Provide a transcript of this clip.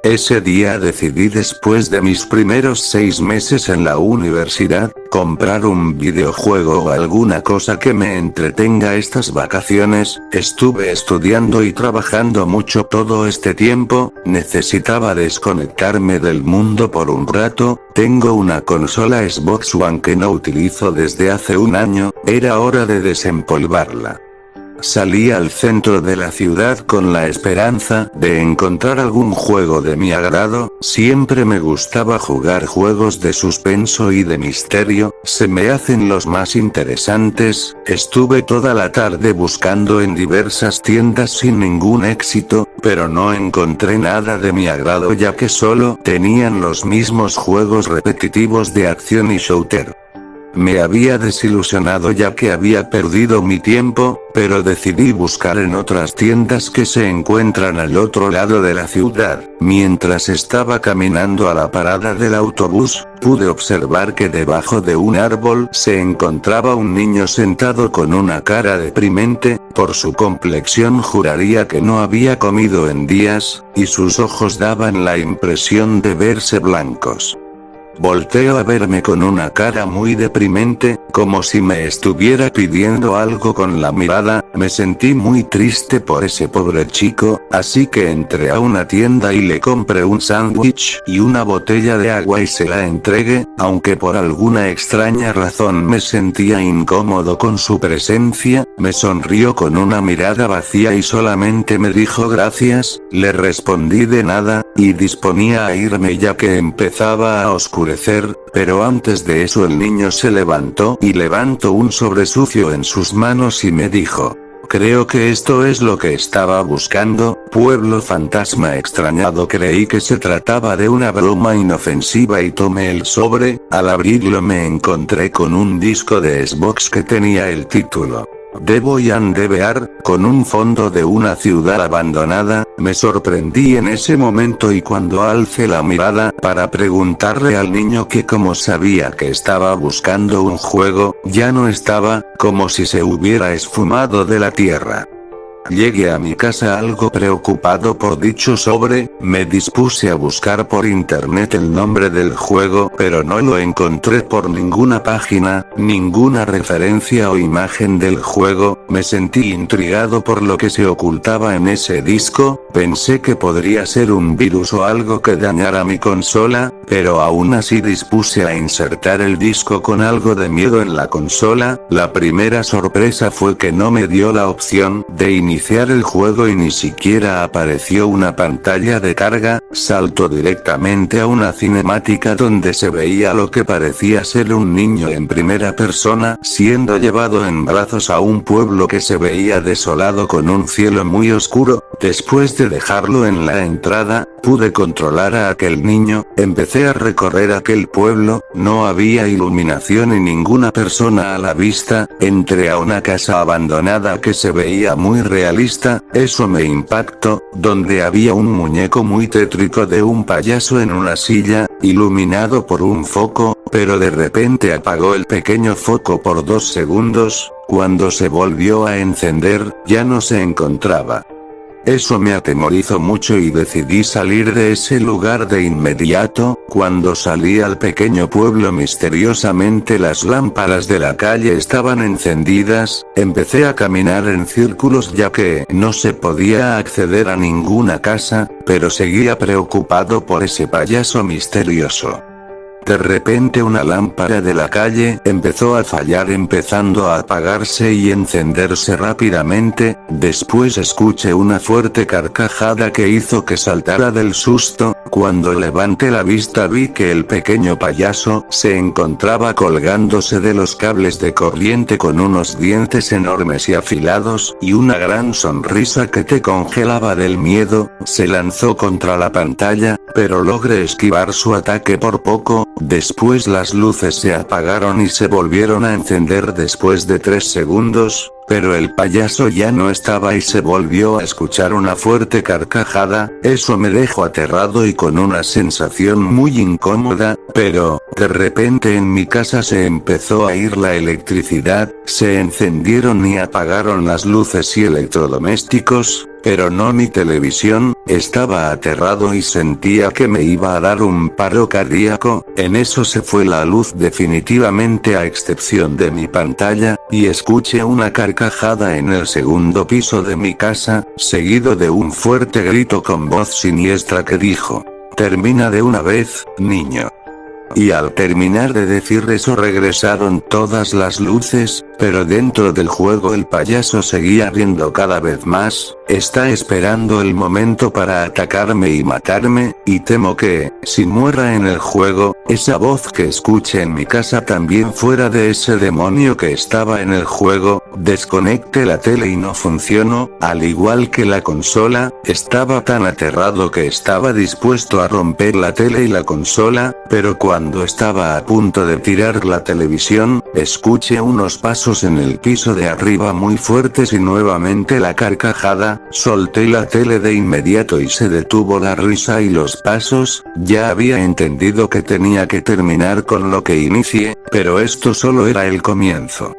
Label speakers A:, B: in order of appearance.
A: Ese día decidí, después de mis primeros 6 meses en la universidad, comprar un videojuego o alguna cosa que me entretenga estas vacaciones. Estuve estudiando y trabajando mucho todo este tiempo, necesitaba desconectarme del mundo por un rato. Tengo una consola Xbox One que no utilizo desde hace un año, era hora de desempolvarla. Salí al centro de la ciudad con la esperanza de encontrar algún juego de mi agrado. Siempre me gustaba jugar juegos de suspenso y de misterio, se me hacen los más interesantes. Estuve toda la tarde buscando en diversas tiendas sin ningún éxito, pero no encontré nada de mi agrado ya que solo tenían los mismos juegos repetitivos de acción y shooter. Me había desilusionado ya que había perdido mi tiempo, pero decidí buscar en otras tiendas que se encuentran al otro lado de la ciudad. Mientras estaba caminando a la parada del autobús, pude observar que debajo de un árbol se encontraba un niño sentado con una cara deprimente. Por su complexión juraría que no había comido en días, y sus ojos daban la impresión de verse blancos. Volteo a verme con una cara muy deprimente, como si me estuviera pidiendo algo con la mirada. Me sentí muy triste por ese pobre chico, así que entré a una tienda y le compré un sándwich y una botella de agua y se la entregué, aunque por alguna extraña razón me sentía incómodo con su presencia. Me sonrió con una mirada vacía y solamente me dijo gracias. Le respondí de nada, y disponía a irme ya que empezaba a oscurecer, pero antes de eso el niño se levantó y levantó un sobre sucio en sus manos y me dijo: creo que esto es lo que estaba buscando, pueblo fantasma. Extrañado creí que se trataba de una broma inofensiva y tomé el sobre. Al abrirlo me encontré con un disco de Xbox que tenía el título Devil and the Bear, con un fondo de una ciudad abandonada. Me sorprendí en ese momento y cuando alcé la mirada para preguntarle al niño que cómo sabía que estaba buscando un juego, ya no estaba, como si se hubiera esfumado de la tierra. Llegué a mi casa algo preocupado por dicho sobre, me dispuse a buscar por internet el nombre del juego, pero no lo encontré por ninguna página, ninguna referencia o imagen del juego. Me sentí intrigado por lo que se ocultaba en ese disco, pensé que podría ser un virus o algo que dañara mi consola, pero aún así dispuse a insertar el disco con algo de miedo en la consola. La primera sorpresa fue que no me dio la opción de iniciar el juego y ni siquiera apareció una pantalla de carga. Saltó directamente a una cinemática donde se veía lo que parecía ser un niño en primera persona siendo llevado en brazos a un pueblo que se veía desolado con un cielo muy oscuro. Después de dejarlo en la entrada, pude controlar a aquel niño, empecé a recorrer aquel pueblo, no había iluminación y ninguna persona a la vista. Entré a una casa abandonada que se veía muy realista, eso me impactó, donde había un muñeco muy tétrico de un payaso en una silla, iluminado por un foco, pero de repente apagó el pequeño foco por 2 segundos, cuando se volvió a encender, ya no se encontraba. Eso me atemorizó mucho y decidí salir de ese lugar de inmediato. Cuando salí al pequeño pueblo misteriosamente las lámparas de la calle estaban encendidas. Empecé a caminar en círculos ya que no se podía acceder a ninguna casa, pero seguía preocupado por ese payaso misterioso. De repente una lámpara de la calle empezó a fallar, empezando a apagarse y encenderse rápidamente. Después escuché una fuerte carcajada que hizo que saltara del susto. Cuando levanté la vista vi que el pequeño payaso se encontraba colgándose de los cables de corriente con unos dientes enormes y afilados y una gran sonrisa que te congelaba del miedo. Se lanzó contra la pantalla, pero logré esquivar su ataque por poco. Después las luces se apagaron y se volvieron a encender después de 3 segundos. Pero el payaso ya no estaba y se volvió a escuchar una fuerte carcajada. Eso me dejó aterrado y con una sensación muy incómoda, pero, de repente en mi casa se empezó a ir la electricidad, se encendieron y apagaron las luces y electrodomésticos, pero no mi televisión. Estaba aterrado y sentía que me iba a dar un paro cardíaco. En eso se fue la luz definitivamente a excepción de mi pantalla, y escuché una carcajada en el segundo piso de mi casa, seguido de un fuerte grito con voz siniestra que dijo: "Termina de una vez, niño". Y al terminar de decir eso regresaron todas las luces, pero dentro del juego el payaso seguía riendo cada vez más. Está esperando el momento para atacarme y matarme, y temo que, si muera en el juego, esa voz que escuche en mi casa también fuera de ese demonio que estaba en el juego. Desconecté la tele y no funcionó, al igual que la consola. Estaba tan aterrado que estaba dispuesto a romper la tele y la consola, pero cuando estaba a punto de tirar la televisión, escuché unos pasos en el piso de arriba muy fuertes y nuevamente la carcajada. Solté la tele de inmediato y se detuvo la risa y los pasos. Ya había entendido que tenía que terminar con lo que inicié, pero esto solo era el comienzo.